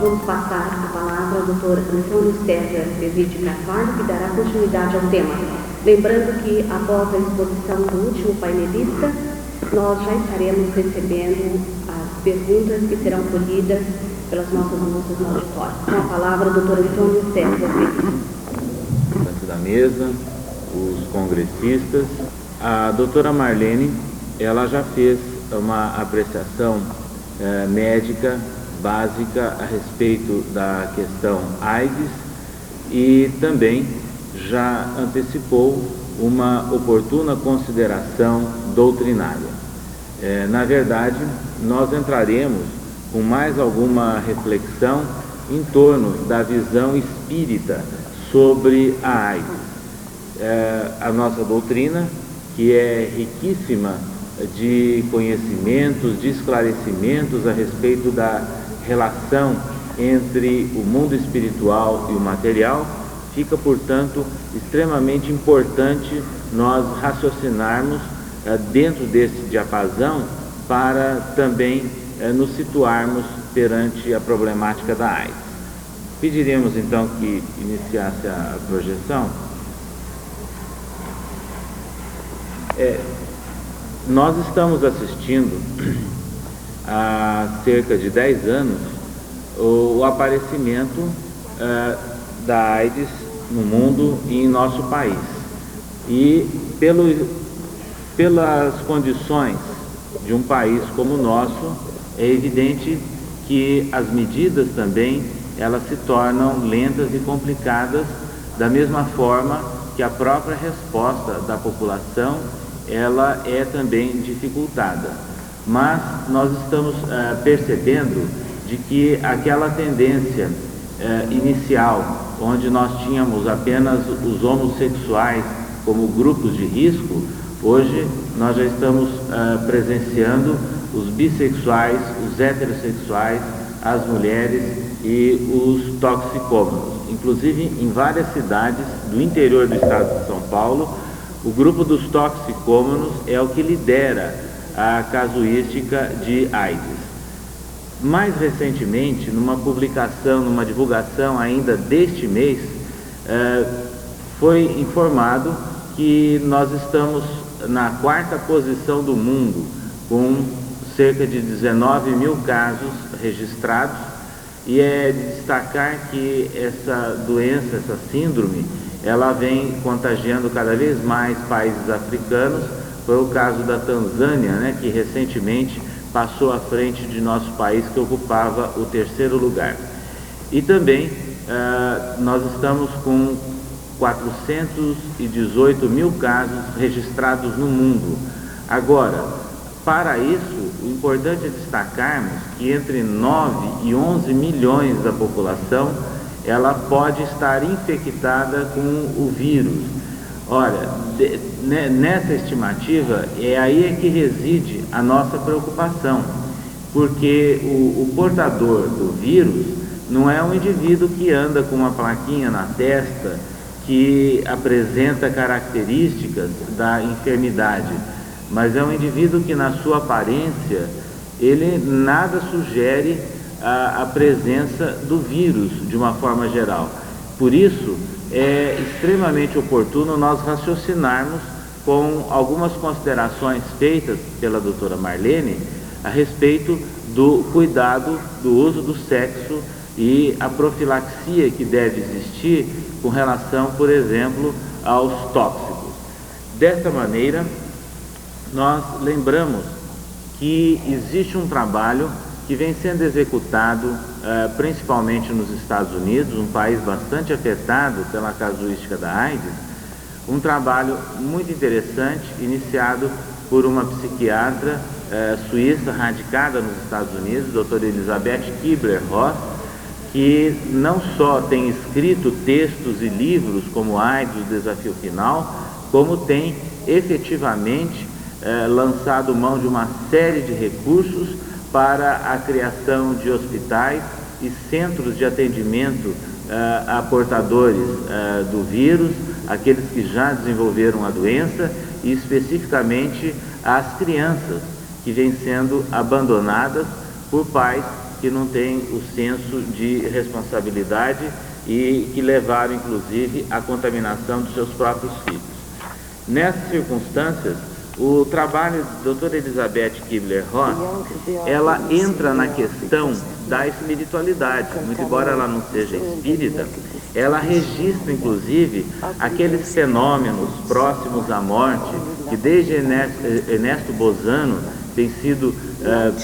Vamos passar a palavra ao Dr. Antônio César Bezide Carvalho, que dará continuidade ao tema. Lembrando que, após a exposição do último painelista, nós já estaremos recebendo as perguntas que serão colhidas pelas nossas moças no auditório. Com a palavra, o Dr. Antônio César Bezide. Diante da mesa, os congressistas, a doutora Marlene, ela já fez uma apreciação médica básica a respeito da questão AIDS e também já antecipou uma oportuna consideração doutrinária. Na verdade, nós entraremos com mais alguma reflexão em torno da visão espírita sobre a AIDS. A nossa doutrina, que é riquíssima de conhecimentos, de esclarecimentos a respeito da relação entre o mundo espiritual e o material, fica, portanto, extremamente importante nós raciocinarmos dentro desse diapasão para também nos situarmos perante a problemática da AIDS. Pediríamos então que iniciasse a projeção. Nós estamos assistindo há cerca de 10 anos o aparecimento da AIDS no mundo e em nosso país. E pelas condições de um país como o nosso, é evidente que as medidas também elas se tornam lentas e complicadas, da mesma forma que a própria resposta da população ela é também dificultada. Mas nós estamos percebendo de que aquela tendência inicial, onde nós tínhamos apenas os homossexuais como grupos de risco, hoje nós já estamos presenciando os bissexuais, os heterossexuais, as mulheres e os toxicômanos. Inclusive, em várias cidades do interior do estado de São Paulo, o grupo dos toxicômanos é o que lidera a casuística de AIDS. Mais recentemente, numa publicação, numa divulgação ainda deste mês, foi informado que nós estamos na 4ª posição do mundo, com cerca de 19 mil casos registrados, e é de destacar que essa doença, essa síndrome, ela vem contagiando cada vez mais países africanos. Foi o caso da Tanzânia, que recentemente passou à frente de nosso país, que ocupava o 3º lugar. E também nós estamos com 418 mil casos registrados no mundo. Agora, para isso, o importante é destacarmos que entre 9 e 11 milhões da população, ela pode estar infectada com o vírus. Olha, nessa estimativa, aí é que reside a nossa preocupação, porque o portador do vírus não é um indivíduo que anda com uma plaquinha na testa que apresenta características da enfermidade, mas é um indivíduo que na sua aparência, ele nada sugere a presença do vírus de uma forma geral. Por isso, é extremamente oportuno nós raciocinarmos com algumas considerações feitas pela doutora Marlene a respeito do cuidado do uso do sexo e a profilaxia que deve existir com relação, por exemplo, aos tóxicos. Desta maneira, nós lembramos que existe um trabalho que vem sendo executado principalmente nos Estados Unidos, um país bastante afetado pela casuística da AIDS, um trabalho muito interessante, iniciado por uma psiquiatra suíça radicada nos Estados Unidos, doutora Elisabeth Kübler-Ross, que não só tem escrito textos e livros como AIDS, o Desafio Final, como tem efetivamente lançado mão de uma série de recursos para a criação de hospitais e centros de atendimento a portadores do vírus, aqueles que já desenvolveram a doença e especificamente as crianças que vêm sendo abandonadas por pais que não têm o senso de responsabilidade e que levaram inclusive à contaminação dos seus próprios filhos. Nessas circunstâncias, o trabalho da doutora Elisabeth Kübler-Ross, ela entra na questão da espiritualidade. Muito embora ela não seja espírita, ela registra inclusive aqueles fenômenos próximos à morte que desde Ernesto Bozano tem sido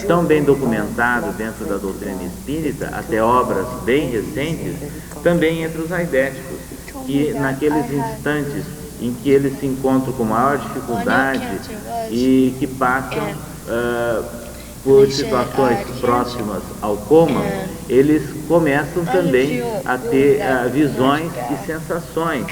tão bem documentado dentro da doutrina espírita, até obras bem recentes, também entre os aidéticos, que naqueles instantes em que eles se encontram com maior dificuldade e que passam por situações próximas ao coma, eles começam também a ter visões e sensações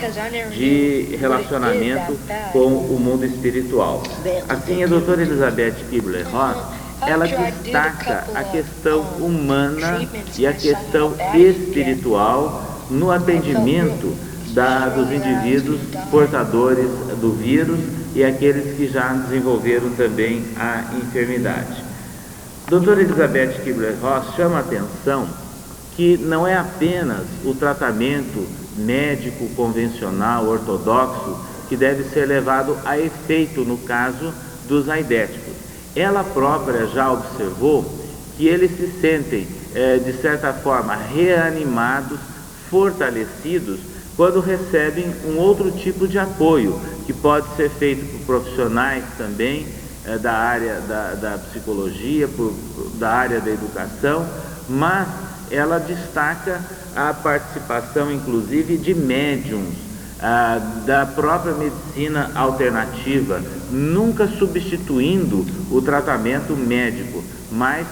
de relacionamento com o mundo espiritual. Assim, a doutora Elisabeth Kübler-Ross, ela destaca a questão humana e a questão espiritual no atendimento dos indivíduos portadores do vírus e aqueles que já desenvolveram também a enfermidade. Doutora Elisabeth Kübler-Ross chama a atenção que não é apenas o tratamento médico convencional, ortodoxo, que deve ser levado a efeito no caso dos aidéticos. Ela própria já observou que eles se sentem, de certa forma, reanimados, fortalecidos, quando recebem um outro tipo de apoio, que pode ser feito por profissionais também da área da psicologia, da área da educação, mas ela destaca a participação, inclusive, de médiums, da própria medicina alternativa, nunca substituindo o tratamento médico, mas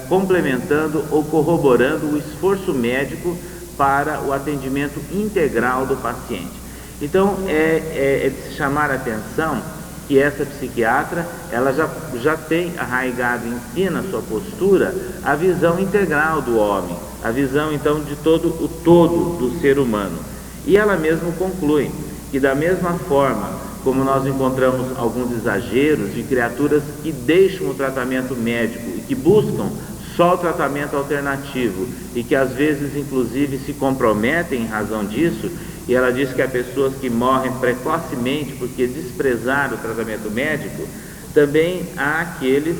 complementando ou corroborando o esforço médico para o atendimento integral do paciente. Então, é de se chamar a atenção que essa psiquiatra, ela já tem arraigado em si, na sua postura, a visão integral do homem, a visão, então, de todo o todo do ser humano. E ela mesma conclui que, da mesma forma como nós encontramos alguns exageros de criaturas que deixam o tratamento médico e que buscam só o tratamento alternativo e que às vezes inclusive se comprometem em razão disso, e ela diz que há pessoas que morrem precocemente porque desprezaram o tratamento médico, também há aqueles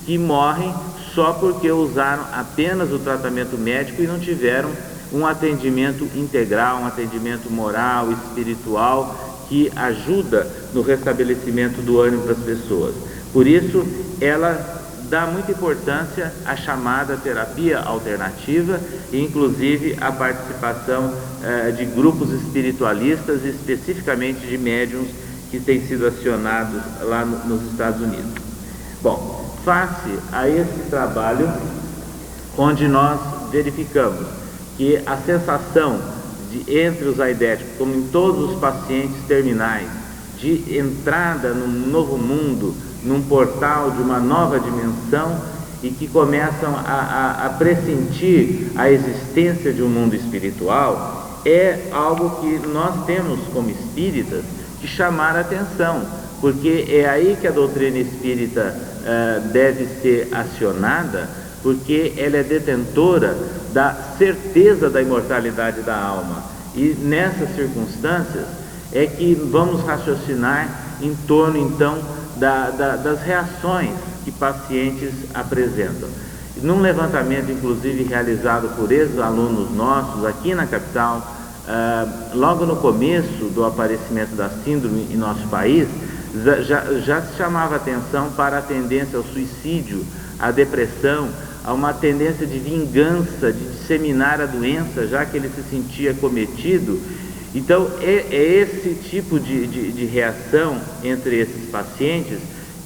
que morrem só porque usaram apenas o tratamento médico e não tiveram um atendimento integral, um atendimento moral, espiritual, que ajuda no restabelecimento do ânimo das pessoas. Por isso, ela dá muita importância à chamada terapia alternativa e inclusive a participação de grupos espiritualistas, especificamente de médiuns que têm sido acionados lá nos Estados Unidos. Bom, face a esse trabalho, onde nós verificamos que a sensação entre os aidéticos, como em todos os pacientes terminais, de entrada num novo mundo, num portal de uma nova dimensão, e que começam a pressentir a existência de um mundo espiritual, é algo que nós temos como espíritas que chamar a atenção, porque é aí que a doutrina espírita deve ser acionada, porque ela é detentora da certeza da imortalidade da alma, e nessas circunstâncias é que vamos raciocinar em torno então das reações que pacientes apresentam. Num levantamento inclusive realizado por ex-alunos nossos aqui na capital, logo no começo do aparecimento da síndrome em nosso país, já se chamava atenção para a tendência ao suicídio, à depressão, a uma tendência de vingança, de disseminar a doença, já que ele se sentia cometido, Então é esse tipo de reação entre esses pacientes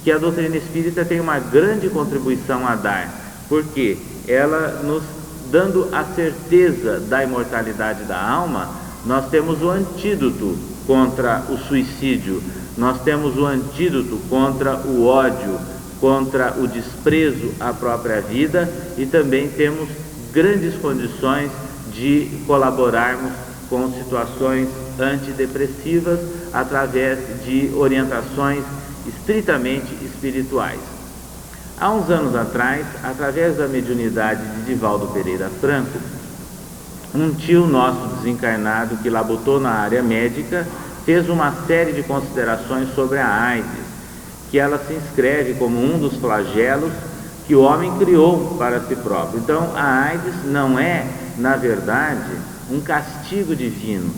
que a doutrina espírita tem uma grande contribuição a dar, porque ela nos dando a certeza da imortalidade da alma, nós temos o antídoto contra o suicídio, nós temos o antídoto contra o ódio, contra o desprezo à própria vida, e também temos grandes condições de colaborarmos com situações antidepressivas através de orientações estritamente espirituais. Há uns anos atrás, através da mediunidade de Divaldo Pereira Franco, um tio nosso desencarnado que labutou na área médica fez uma série de considerações sobre a AIDS, que ela se inscreve como um dos flagelos que o homem criou para si próprio. Então a AIDS não é, na verdade, um castigo divino.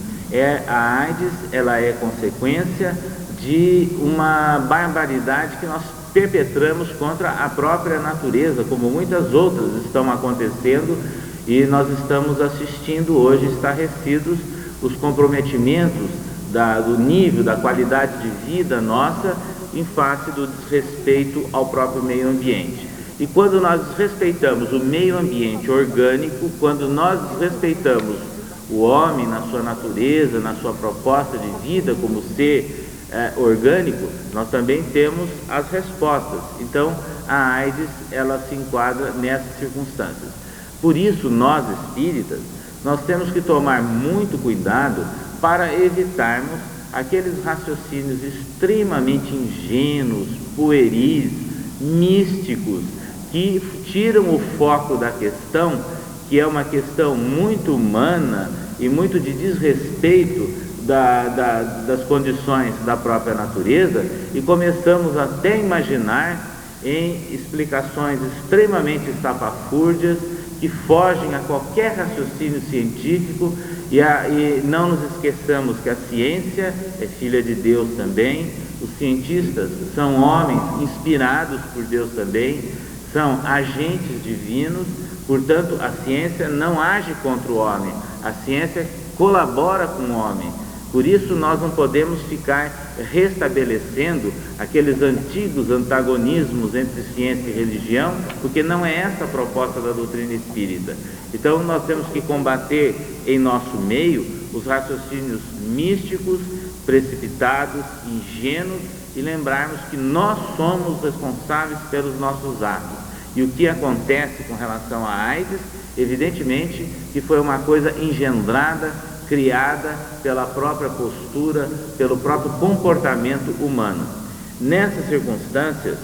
A AIDS, ela é consequência de uma barbaridade que nós perpetramos contra a própria natureza, como muitas outras estão acontecendo, e nós estamos assistindo hoje estarrecidos os comprometimentos do nível, da qualidade de vida nossa, em face do desrespeito ao próprio meio ambiente. E quando nós desrespeitamos o meio ambiente orgânico, quando nós desrespeitamos o homem na sua natureza, na sua proposta de vida como ser orgânico, nós também temos as respostas. Então a AIDS, ela se enquadra nessas circunstâncias. Por isso nós espíritas, nós temos que tomar muito cuidado para evitarmos aqueles raciocínios extremamente ingênuos, pueris, místicos, que tiram o foco da questão, que é uma questão muito humana e muito de desrespeito das condições da própria natureza, e começamos até a imaginar em explicações extremamente estapafúrdias que fogem a qualquer raciocínio científico, e não nos esqueçamos que a ciência é filha de Deus também, os cientistas são homens inspirados por Deus também, são agentes divinos, portanto a ciência não age contra o homem, a ciência colabora com o homem. Por isso nós não podemos ficar restabelecendo aqueles antigos antagonismos entre ciência e religião, porque não é essa a proposta da doutrina espírita. Então nós temos que combater em nosso meio os raciocínios místicos, precipitados, ingênuos, e lembrarmos que nós somos responsáveis pelos nossos atos. E o que acontece com relação à AIDS, evidentemente que foi uma coisa engendrada, criada pela própria postura, pelo próprio comportamento humano. Nessas circunstâncias,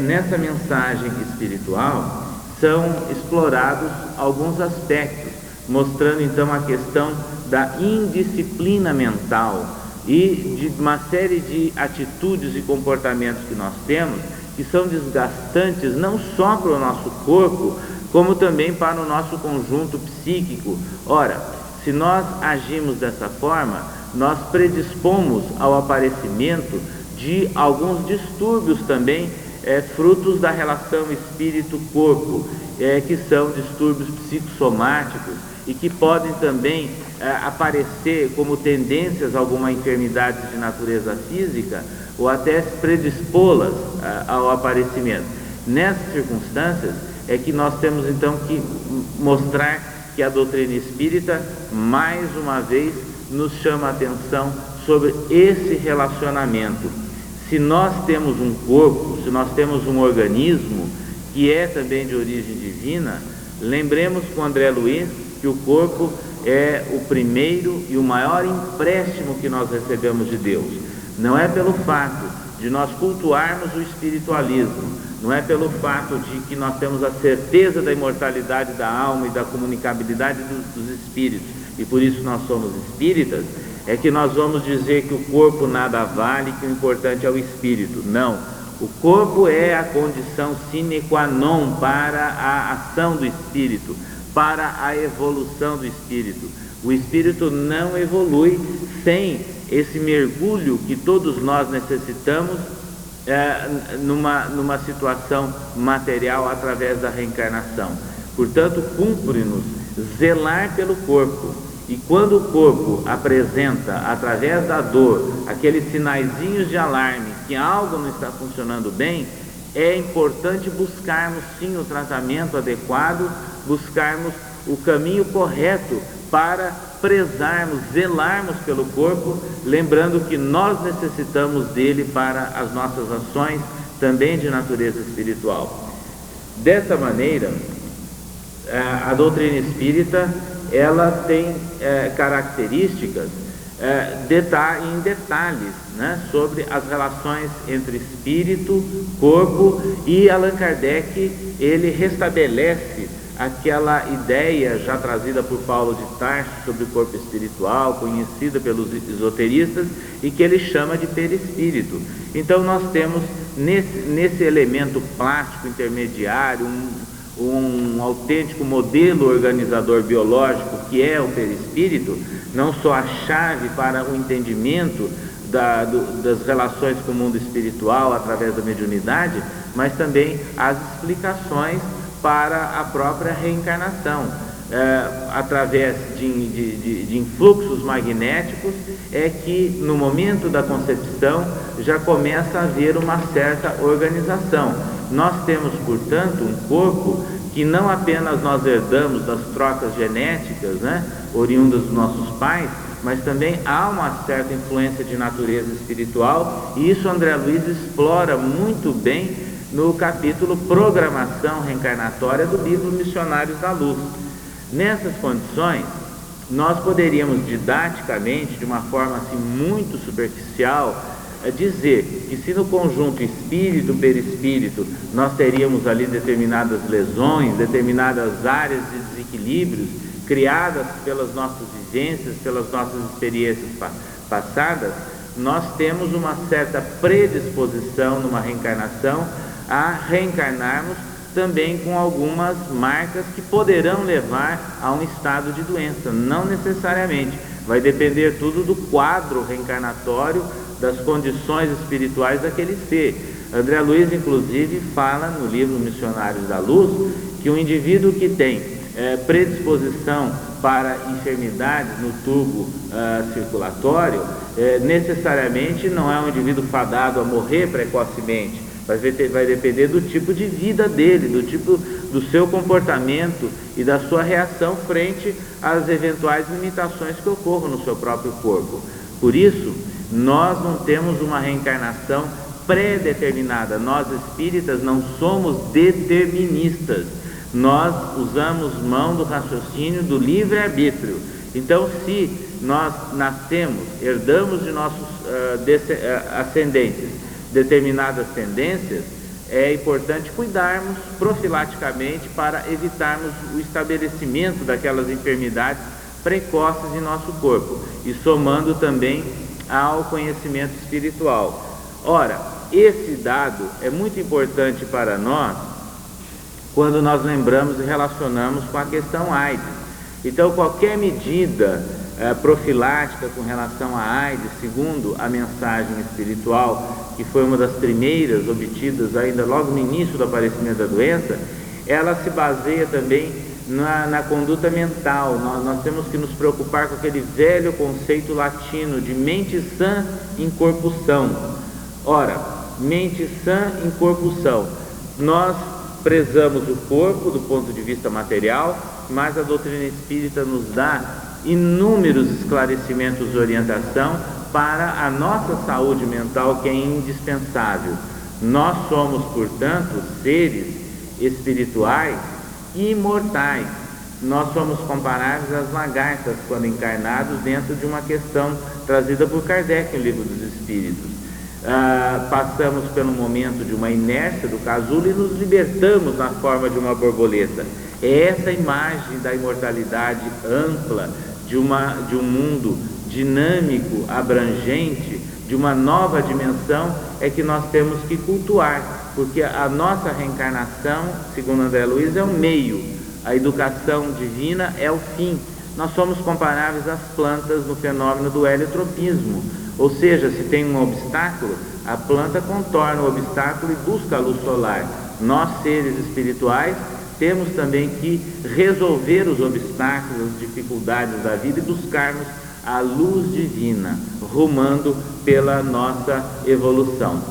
nessa mensagem espiritual, são explorados alguns aspectos, mostrando então a questão da indisciplina mental e de uma série de atitudes e comportamentos que nós temos, que são desgastantes não só para o nosso corpo, como também para o nosso conjunto psíquico. Ora, se nós agimos dessa forma, nós predispomos ao aparecimento de alguns distúrbios também, frutos da relação espírito-corpo, que são distúrbios psicossomáticos e que podem também aparecer como tendências a alguma enfermidade de natureza física, ou até predispô-las ao aparecimento. Nessas circunstâncias é que nós temos então que mostrar que a doutrina espírita, mais uma vez, nos chama a atenção sobre esse relacionamento. Se nós temos um corpo, se nós temos um organismo que é também de origem divina, lembremos com André Luiz que o corpo é o primeiro e o maior empréstimo que nós recebemos de Deus. Não é pelo fato de nós cultuarmos o espiritualismo, não é pelo fato de que nós temos a certeza da imortalidade da alma e da comunicabilidade dos espíritos, e por isso nós somos espíritas, é que nós vamos dizer que o corpo nada vale, que o importante é o espírito. Não, o corpo é a condição sine qua non para a ação do espírito, para a evolução do espírito. O espírito não evolui sem esse mergulho que todos nós necessitamos numa situação material através da reencarnação. Portanto, cumpre-nos zelar pelo corpo E quando o corpo apresenta, através da dor, aqueles sinaizinhos de alarme que algo não está funcionando bem, é importante buscarmos sim o tratamento adequado, buscarmos o caminho correto para prezarmos, zelarmos pelo corpo, lembrando que nós necessitamos dele para as nossas ações, também de natureza espiritual. Dessa maneira, a doutrina espírita, ela tem características em detalhes, né, sobre as relações entre espírito, corpo, e Allan Kardec, ele restabelece aquela ideia já trazida por Paulo de Tarso sobre o corpo espiritual, conhecida pelos esoteristas, e que ele chama de perispírito. Então nós temos nesse elemento plástico intermediário um autêntico modelo organizador biológico, que é o perispírito, não só a chave para o entendimento das relações com o mundo espiritual através da mediunidade, mas também as explicações para a própria reencarnação, através de influxos magnéticos, é que no momento da concepção já começa a haver uma certa organização. Nós temos, portanto, um corpo que não apenas nós herdamos das trocas genéticas, né, oriundas dos nossos pais, mas também há uma certa influência de natureza espiritual, e isso André Luiz explora muito bem no capítulo Programação Reencarnatória do livro Missionários da Luz. Nessas condições, nós poderíamos didaticamente, de uma forma assim muito superficial, dizer que se no conjunto espírito-perispírito nós teríamos ali determinadas lesões, determinadas áreas de desequilíbrios criadas pelas nossas vivências, pelas nossas experiências passadas, nós temos uma certa predisposição numa reencarnação a reencarnarmos também com algumas marcas que poderão levar a um estado de doença. Não necessariamente, vai depender tudo do quadro reencarnatório, das condições espirituais daquele ser. André Luiz, inclusive, fala no livro Missionários da Luz que o indivíduo que tem predisposição para enfermidades no tubo circulatório, necessariamente não é um indivíduo fadado a morrer precocemente. Vai depender do tipo de vida dele, do tipo do seu comportamento e da sua reação frente às eventuais limitações que ocorram no seu próprio corpo. Por isso, nós não temos uma reencarnação pré-determinada. Nós espíritas não somos deterministas. Nós usamos mão do raciocínio do livre-arbítrio. Então, se nós nascemos, herdamos de nossos ascendentes determinadas tendências, é importante cuidarmos profilaticamente para evitarmos o estabelecimento daquelas enfermidades precoces em nosso corpo, e somando também ao conhecimento espiritual. Ora, esse dado é muito importante para nós quando nós lembramos e relacionamos com a questão AIDS. Então, qualquer medida profilática com relação à AIDS, segundo a mensagem espiritual, que foi uma das primeiras obtidas ainda logo no início do aparecimento da doença, ela se baseia também na conduta mental. Nós temos que nos preocupar com aquele velho conceito latino de mente sã in corpo são. Ora, mente sã in corpo são. Nós prezamos o corpo do ponto de vista material, mas a doutrina espírita nos dá inúmeros esclarecimentos e orientação para a nossa saúde mental, que é indispensável. Nós somos, portanto, seres espirituais e imortais. Nós somos comparáveis às lagartas quando encarnados, dentro de uma questão trazida por Kardec no Livro dos Espíritos. Passamos pelo momento de uma inércia do casulo e nos libertamos na forma de uma borboleta. É essa imagem da imortalidade ampla, de um mundo dinâmico, abrangente, de uma nova dimensão, é que nós temos que cultuar, porque a nossa reencarnação, segundo André Luiz, é o meio, a educação divina é o fim. Nós somos comparáveis às plantas no fenômeno do heliotropismo, ou seja, se tem um obstáculo, a planta contorna o obstáculo e busca a luz solar. Nós, seres espirituais, temos também que resolver os obstáculos, as dificuldades da vida e buscarmos a luz divina, rumando pela nossa evolução.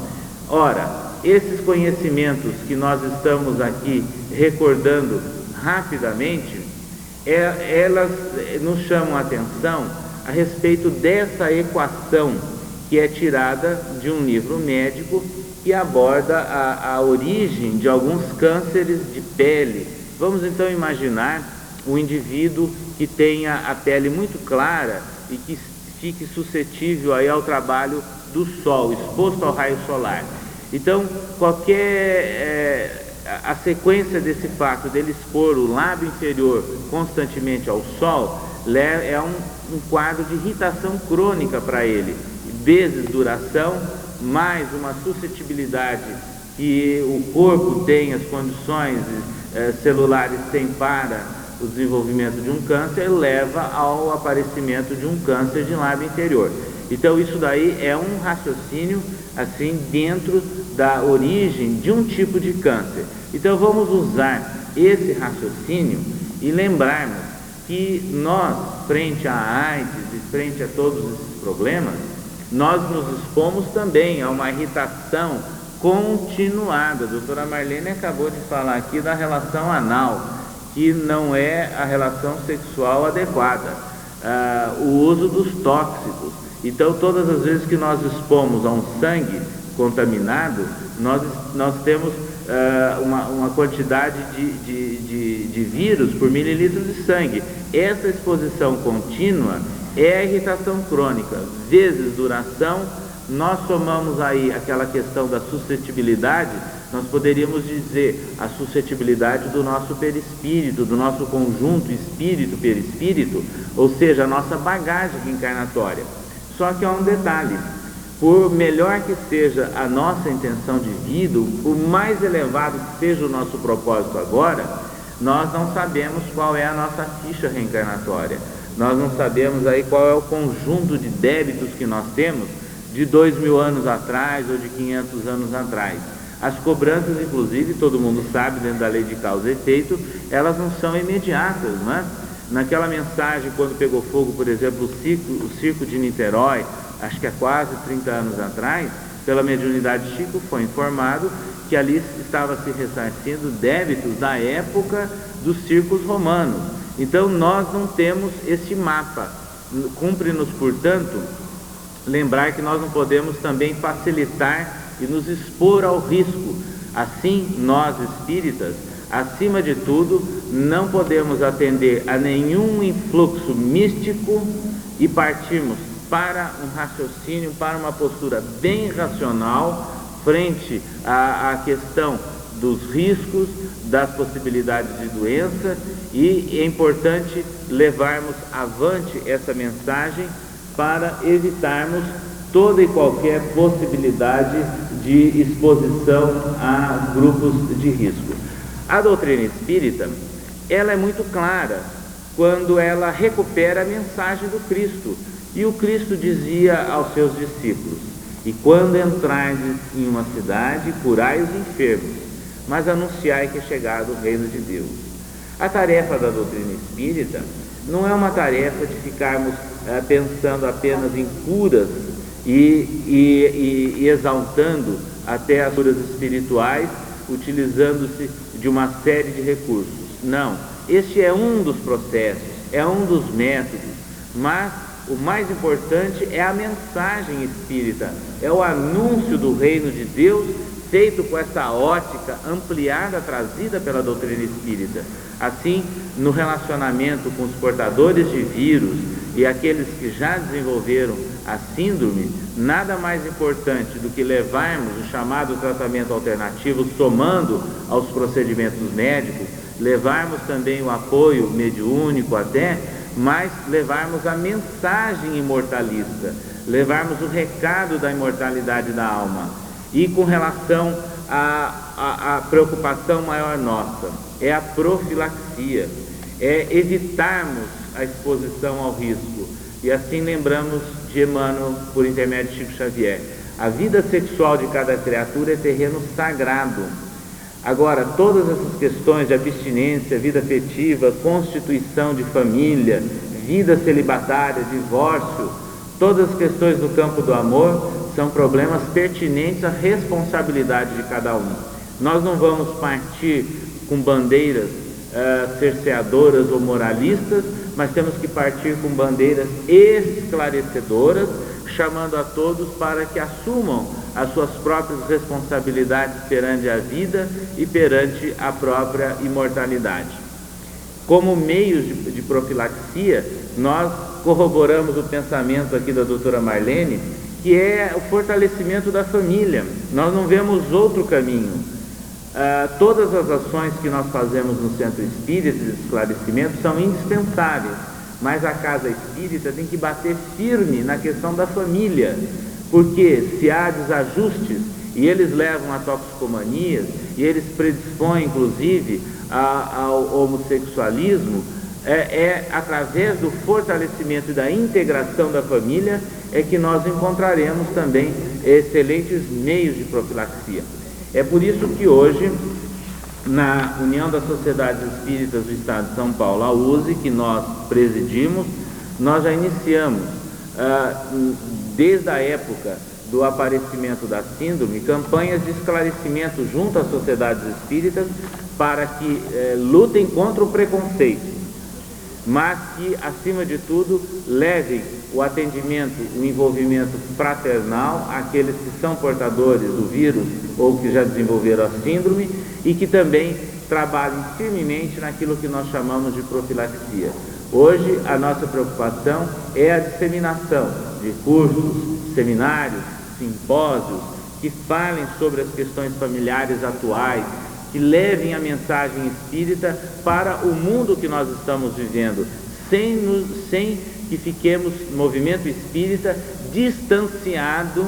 Ora, esses conhecimentos que nós estamos aqui recordando rapidamente, elas nos chamam a atenção a respeito dessa equação que é tirada de um livro médico que aborda a origem de alguns cânceres de pele. Vamos então imaginar um indivíduo que tenha a pele muito clara e que fique suscetível aí ao trabalho do sol, exposto ao raio solar. Então, a sequência desse fato dele expor o lábio inferior constantemente ao sol é um quadro de irritação crônica para ele, vezes duração, mais uma suscetibilidade que o corpo tem, as condições celulares têm para o desenvolvimento de um câncer, leva ao aparecimento de um câncer de lábio inferior. Então isso daí é um raciocínio assim dentro da origem de um tipo de câncer. Então vamos usar esse raciocínio e lembrarmos que nós, frente à AIDS e frente a todos esses problemas, nós nos expomos também a uma irritação continuada. A doutora Marlene acabou de falar aqui da relação anal, que não é a relação sexual adequada, o uso dos tóxicos. Então, todas as vezes que nós expomos a um sangue contaminado, nós temos uma quantidade de vírus por mililitro de sangue. Essa exposição contínua é a irritação crônica, vezes duração. Nós somamos aí aquela questão da suscetibilidade, nós poderíamos dizer a suscetibilidade do nosso perispírito, do nosso conjunto espírito-perispírito, ou seja, a nossa bagagem encarnatória. Só que há um detalhe: por melhor que seja a nossa intenção de vida, por mais elevado que seja o nosso propósito agora, nós não sabemos qual é a nossa ficha reencarnatória. Nós não sabemos aí qual é o conjunto de débitos que nós temos de 2000 anos atrás ou de 500 anos atrás. As cobranças, inclusive, todo mundo sabe, dentro da lei de causa e efeito, elas não são imediatas, não é? Naquela mensagem, quando pegou fogo, por exemplo, o circo de Niterói, acho que há quase 30 anos atrás, pela mediunidade Chico, foi informado que ali estava se ressarcindo débitos da época dos circos romanos. Então nós não temos esse mapa. Cumpre-nos, portanto, lembrar que nós não podemos também facilitar e nos expor ao risco. Assim, nós espíritas, acima de tudo, não podemos atender a nenhum influxo místico e partirmos para um raciocínio, para uma postura bem racional frente à questão dos riscos, das possibilidades de doença, e é importante levarmos avante essa mensagem para evitarmos toda e qualquer possibilidade de exposição a grupos de risco. A doutrina espírita, ela é muito clara quando ela recupera a mensagem do Cristo. E o Cristo dizia aos seus discípulos: e quando entrardes em uma cidade, curai os enfermos, mas anunciai que é chegado o reino de Deus. A tarefa da doutrina espírita não é uma tarefa de ficarmos pensando apenas em curas e exaltando até as curas espirituais, utilizando-se de uma série de recursos. Não, este é um dos processos, é um dos métodos, mas o mais importante é a mensagem espírita, é o anúncio do reino de Deus, feito com essa ótica ampliada, trazida pela doutrina espírita. Assim, no relacionamento com os portadores de vírus e aqueles que já desenvolveram a síndrome, nada mais importante do que levarmos o chamado tratamento alternativo, somando aos procedimentos médicos, levarmos também o apoio mediúnico até, mas levarmos a mensagem imortalista, levarmos o recado da imortalidade da alma. E com relação à preocupação maior nossa, é a profilaxia, é evitarmos a exposição ao risco. E assim lembramos de Emmanuel, por intermédio de Chico Xavier: a vida sexual de cada criatura é terreno sagrado. Agora, todas essas questões de abstinência, vida afetiva, constituição de família, vida celibatária, divórcio, todas as questões do campo do amor são problemas pertinentes à responsabilidade de cada um. Nós não vamos partir com bandeiras cerceadoras ou moralistas, mas temos que partir com bandeiras esclarecedoras, chamando a todos para que assumam as suas próprias responsabilidades perante a vida e perante a própria imortalidade. Como meios de profilaxia, nós corroboramos o pensamento aqui da doutora Marlene, que é o fortalecimento da família. Nós não vemos outro caminho. Todas as ações que nós fazemos no Centro Espírita de esclarecimento são indispensáveis, mas a Casa Espírita tem que bater firme na questão da família, porque se há desajustes e eles levam a toxicomanias e eles predispõem inclusive ao homossexualismo, é através do fortalecimento e da integração da família é que nós encontraremos também excelentes meios de profilaxia. É por isso que hoje, na União das Sociedades Espíritas do Estado de São Paulo, a USE, que nós presidimos, nós já iniciamos, desde a época do aparecimento da síndrome, campanhas de esclarecimento junto às sociedades espíritas para que lutem contra o preconceito, mas que, acima de tudo, levem o atendimento, o envolvimento fraternal àqueles que são portadores do vírus ou que já desenvolveram a síndrome e que também trabalhem firmemente naquilo que nós chamamos de profilaxia. Hoje, a nossa preocupação é a disseminação de cursos, seminários, simpósios, que falem sobre as questões familiares atuais, que levem a mensagem espírita para o mundo que nós estamos vivendo, sem que fiquemos, movimento espírita, distanciado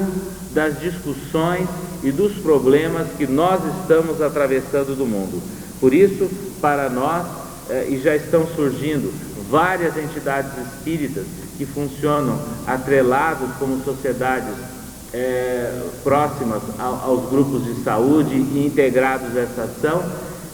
das discussões e dos problemas que nós estamos atravessando do mundo. Por isso, para nós, e já estão surgindo várias entidades espíritas que funcionam atrelados como sociedades próximas aos grupos de saúde e integrados a essa ação,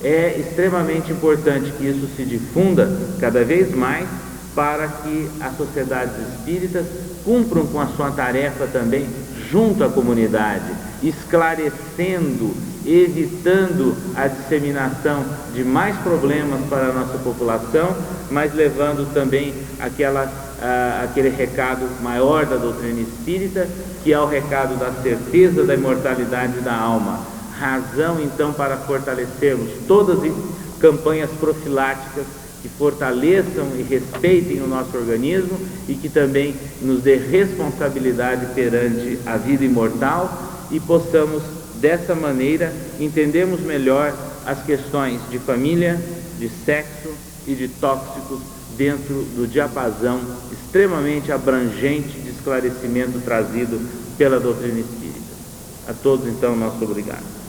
é extremamente importante que isso se difunda cada vez mais para que as sociedades espíritas cumpram com a sua tarefa também junto à comunidade, esclarecendo, evitando a disseminação de mais problemas para a nossa população, mas levando também aquele recado maior da doutrina espírita, que é o recado da certeza da imortalidade da alma. Razão, então, para fortalecermos todas as campanhas profiláticas que fortaleçam e respeitem o nosso organismo e que também nos dê responsabilidade perante a vida imortal e possamos, dessa maneira, entendermos melhor as questões de família, de sexo e de tóxicos dentro do diapasão extremamente abrangente de esclarecimento trazido pela doutrina espírita. A todos, então, nosso obrigado.